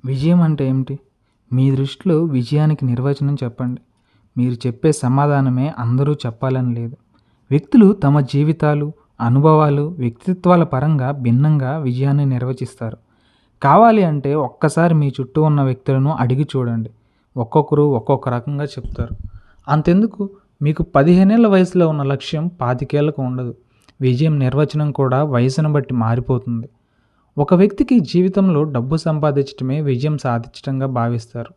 విజయం అంటే ఏమిటి? మీ దృష్టిలో విజయానికి నిర్వచనం చెప్పండి. మీరు చెప్పే సమాధానమే అందరూ చెప్పాలని లేదు. వ్యక్తులు తమ జీవితాలు, అనుభవాలు, వ్యక్తిత్వాల పరంగా భిన్నంగా విజయాన్ని నిర్వచిస్తారు. కావాలి అంటే ఒక్కసారి మీ చుట్టూ ఉన్న వ్యక్తులను అడిగి చూడండి. ఒక్కొక్కరు ఒక్కొక్క రకంగా చెప్తారు. అంతెందుకు, మీకు 15 ఏళ్ల వయసులో ఉన్న లక్ష్యం 25 ఏళ్లకు ఉండదు. విజయం నిర్వచనం కూడా వయసును బట్టి మారిపోతుంది. ఒక వ్యక్తికి జీవితంలో డబ్బు సంపాదించడమే విజయం సాధించడంగా భావిస్తారు.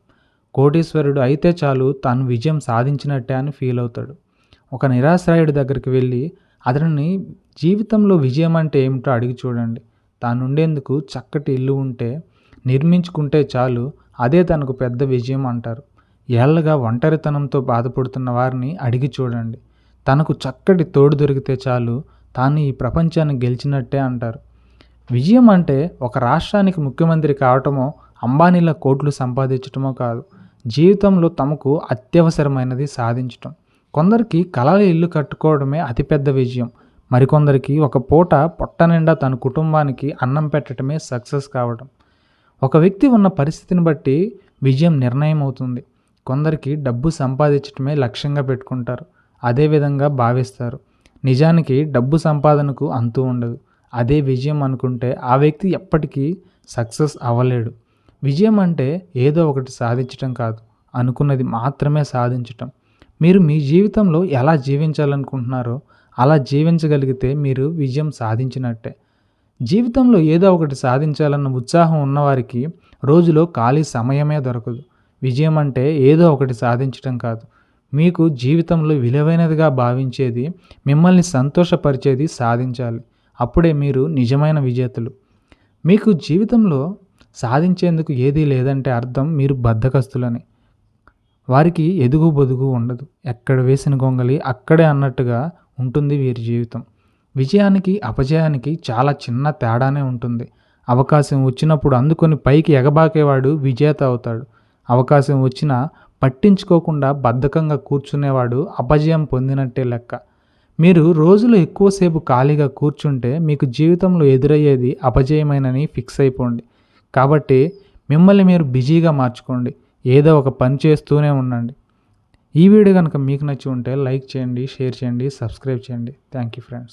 కోటీశ్వరుడు అయితే చాలు తాను విజయం సాధించినట్టే అని ఫీల్ అవుతాడు. ఒక నిరాశ్రయుడి దగ్గరికి వెళ్ళి అతనిని జీవితంలో విజయం అంటే ఏమిటో అడిగి చూడండి. తాను ఉండేందుకు చక్కటి ఇల్లు ఉంటే, నిర్మించుకుంటే చాలు, అదే తనకు పెద్ద విజయం అంటారు. ఏళ్లగా ఒంటరితనంతో బాధపడుతున్న వారిని అడిగి చూడండి. తనకు చక్కటి తోడు దొరికితే చాలు, తాను ఈ ప్రపంచాన్ని గెలిచినట్టే అంటారు. విజయం అంటే ఒక రాష్ట్రానికి ముఖ్యమంత్రి కావటమో, అంబానీల కోట్లు సంపాదించటమో కాదు. జీవితంలో తమకు అత్యవసరమైనది సాధించటం. కొందరికి కలల ఇల్లు కట్టుకోవడమే అతిపెద్ద విజయం. మరికొందరికి ఒక పూట పొట్ట నిండా తన కుటుంబానికి అన్నం పెట్టడమే సక్సెస్ కావడం. ఒక వ్యక్తి ఉన్న పరిస్థితిని బట్టి విజయం నిర్ణయం అవుతుంది. కొందరికి డబ్బు సంపాదించడమే లక్ష్యంగా పెట్టుకుంటారు, అదేవిధంగా భావిస్తారు. నిజానికి డబ్బు సంపాదనకు అంతు ఉండదు. అదే విజయం అనుకుంటే ఆ వ్యక్తి ఎప్పటికీ సక్సెస్ అవ్వలేడు. విజయం అంటే ఏదో ఒకటి సాధించటం కాదు, అనుకున్నది మాత్రమే సాధించటం. మీరు మీ జీవితంలో ఎలా జీవించాలనుకుంటున్నారో అలా జీవించగలిగితే మీరు విజయం సాధించినట్టే. జీవితంలో ఏదో ఒకటి సాధించాలన్న ఉత్సాహం ఉన్నవారికి రోజులో ఖాళీ సమయమే దొరకదు. విజయం అంటే ఏదో ఒకటి సాధించటం కాదు, మీకు జీవితంలో విలువైనదిగా భావించేది, మిమ్మల్ని సంతోషపరిచేది సాధించాలి. అప్పుడే మీరు నిజమైన విజేతలు. మీకు జీవితంలో సాధించేందుకు ఏదీ లేదంటే అర్థం మీరు బద్ధకస్తులని. వారికి ఎదుగు బొదుగు ఉండదు. ఎక్కడ వేసిన గొంగలి అక్కడే అన్నట్టుగా ఉంటుంది వీరి జీవితం. విజయానికి అపజయానికి చాలా చిన్న తేడానే ఉంటుంది. అవకాశం వచ్చినప్పుడు అందుకొని పైకి ఎగబాకేవాడు విజేత అవుతాడు. అవకాశం వచ్చినా పట్టించుకోకుండా బద్ధకంగా కూర్చునేవాడు అపజయం పొందినట్టే లెక్క. మీరు రోజులో ఎక్కువసేపు ఖాళీగా కూర్చుంటే మీకు జీవితంలో ఎదురయ్యేది అపజయమేనని ఫిక్స్ అయిపోండి. కాబట్టి మిమ్మల్ని మీరు బిజీగా మార్చుకోండి. ఏదో ఒక పని చేస్తూనే ఉండండి. ఈ వీడియో కనుక మీకు నచ్చి ఉంటే లైక్ చేయండి, షేర్ చేయండి, సబ్స్క్రైబ్ చేయండి. Thank you friends.